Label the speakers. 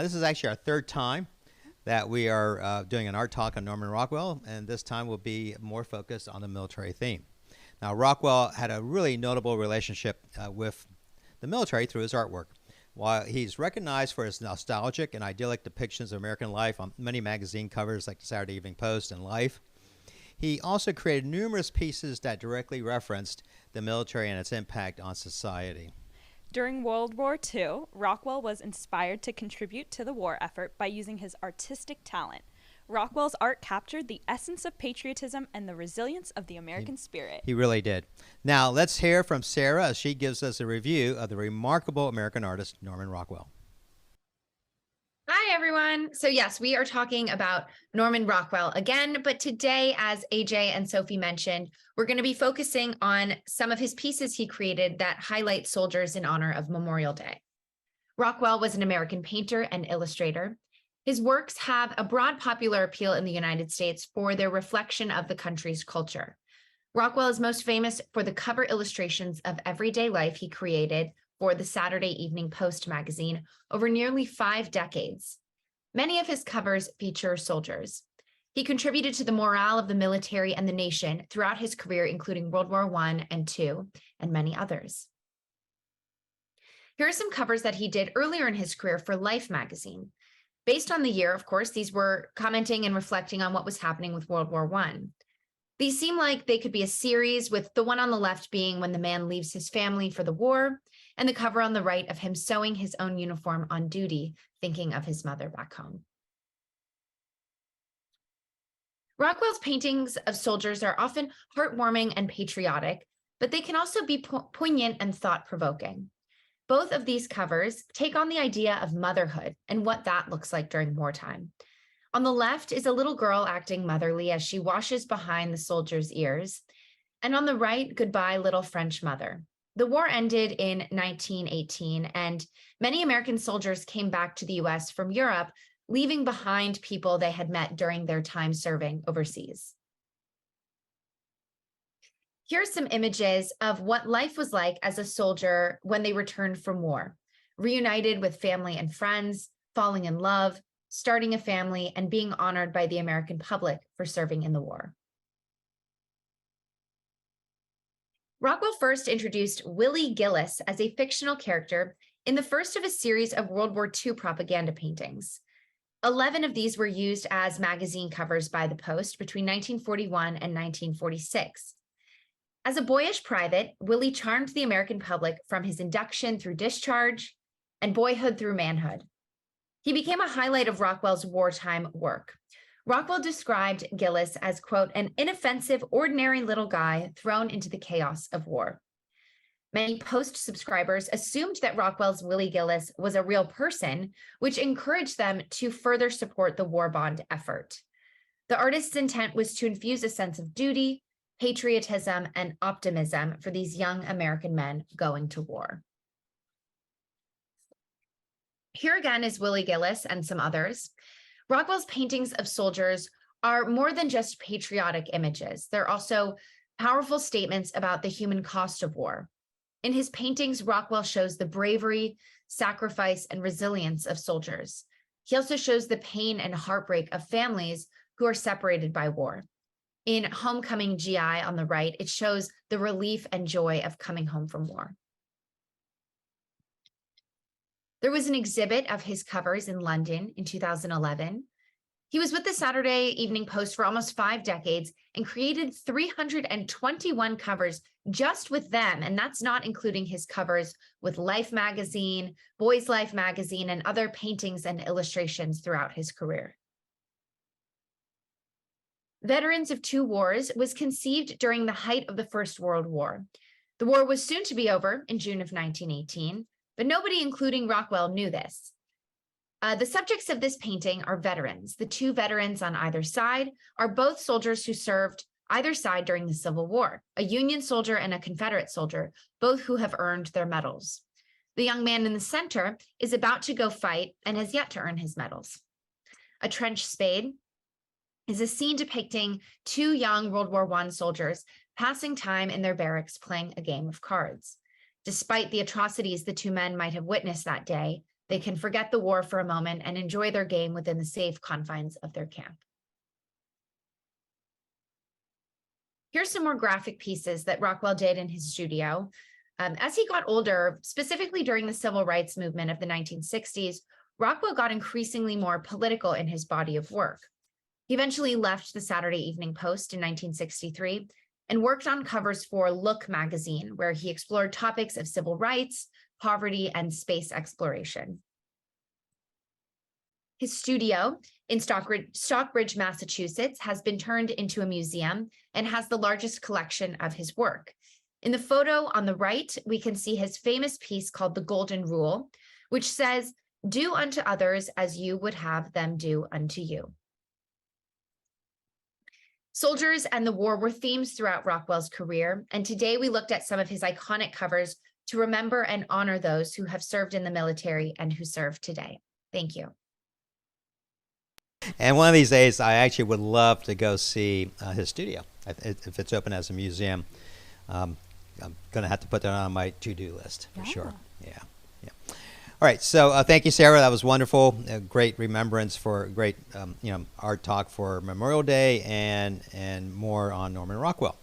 Speaker 1: This is actually our third time that we are doing an art talk on Norman Rockwell, and this time will be more focused on the military theme. Now, Rockwell had a really notable relationship with the military through his artwork. While he's recognized for his nostalgic and idyllic depictions of American life on many magazine covers like the Saturday Evening Post and Life, he also created numerous pieces that directly referenced the military and its impact on society.
Speaker 2: During World War II, Rockwell was inspired to contribute to the war effort by using his artistic talent. Rockwell's art captured the essence of patriotism and the resilience of the American spirit.
Speaker 1: He really did. Now, let's hear from Sarah as she gives us a review of the remarkable American artist, Norman Rockwell.
Speaker 3: Hi, everyone. So yes, we are talking about Norman Rockwell again, but today, as AJ and Sophie mentioned, we're going to be focusing on some of his pieces he created that highlight soldiers in honor of Memorial Day. Rockwell was an American painter and illustrator. His works have a broad popular appeal in the United States for their reflection of the country's culture. Rockwell is most famous for the cover illustrations of everyday life he created for the Saturday Evening Post magazine over nearly 5 decades. Many of his covers feature soldiers. He contributed to the morale of the military and the nation throughout his career, including World War I and II, and many others. Here are some covers that he did earlier in his career for Life magazine. Based on the year, of course, these were commenting and reflecting on what was happening with World War I. These seem like they could be a series, with the one on the left being when the man leaves his family for the war, and the cover on the right of him sewing his own uniform on duty, thinking of his mother back home. Rockwell's paintings of soldiers are often heartwarming and patriotic, but they can also be poignant and thought-provoking. Both of these covers take on the idea of motherhood and what that looks like during wartime. On the left is a little girl acting motherly as she washes behind the soldier's ears, and on the right, Goodbye, Little French Mother. The war ended in 1918, and many American soldiers came back to the US from Europe, leaving behind people they had met during their time serving overseas. Here are some images of what life was like as a soldier when they returned from war, reunited with family and friends, falling in love, starting a family, and being honored by the American public for serving in the war. Rockwell first introduced Willie Gillis as a fictional character in the first of a series of World War II propaganda paintings. 11 of these were used as magazine covers by the Post between 1941 and 1946. As a boyish private, Willie charmed the American public from his induction through discharge and boyhood through manhood. He became a highlight of Rockwell's wartime work. Rockwell described Gillis as, quote, an inoffensive, ordinary little guy thrown into the chaos of war. Many Post subscribers assumed that Rockwell's Willie Gillis was a real person, which encouraged them to further support the war bond effort. The artist's intent was to infuse a sense of duty, patriotism, and optimism for these young American men going to war. Here again is Willie Gillis and some others. Rockwell's paintings of soldiers are more than just patriotic images. They're also powerful statements about the human cost of war. In his paintings, Rockwell shows the bravery, sacrifice, and resilience of soldiers. He also shows the pain and heartbreak of families who are separated by war. In Homecoming GI on the right, it shows the relief and joy of coming home from war. There was an exhibit of his covers in London in 2011. He was with the Saturday Evening Post for almost 5 decades and created 321 covers just with them, and that's not including his covers with Life magazine, Boys Life magazine, and other paintings and illustrations throughout his career. Veterans of Two Wars was conceived during the height of the First World War. The war was soon to be over in June of 1918, but nobody, including Rockwell, knew this. The subjects of this painting are veterans. The 2 veterans on either side are both soldiers who served either side during the Civil War, a Union soldier and a Confederate soldier, both who have earned their medals. The young man in the center is about to go fight and has yet to earn his medals. A trench spade is a scene depicting 2 young World War I soldiers passing time in their barracks playing a game of cards. Despite the atrocities the 2 men might have witnessed that day, They can forget the war for a moment and enjoy their game within the safe confines of their camp. Here's some more graphic pieces that Rockwell did in his studio. As he got older, specifically during the civil rights movement of the 1960s, Rockwell got increasingly more political in his body of work. He eventually left the Saturday Evening Post in 1963 and worked on covers for Look magazine, where he explored topics of civil rights, poverty, and space exploration. His studio in Stockbridge, Massachusetts, has been turned into a museum and has the largest collection of his work. In the photo on the right, we can see his famous piece called The Golden Rule, which says, "Do unto others as you would have them do unto you." Soldiers and the war were themes throughout Rockwell's career, and today we looked at some of his iconic covers to remember and honor those who have served in the military and who serve today. Thank you.
Speaker 1: And one of these days, I actually would love to go see his studio. If it's open as a museum, I'm going to have to put that on my to-do list for sure. Yeah. All right. So thank you, Sarah. That was wonderful. A great remembrance for a great art talk for Memorial Day and more on Norman Rockwell.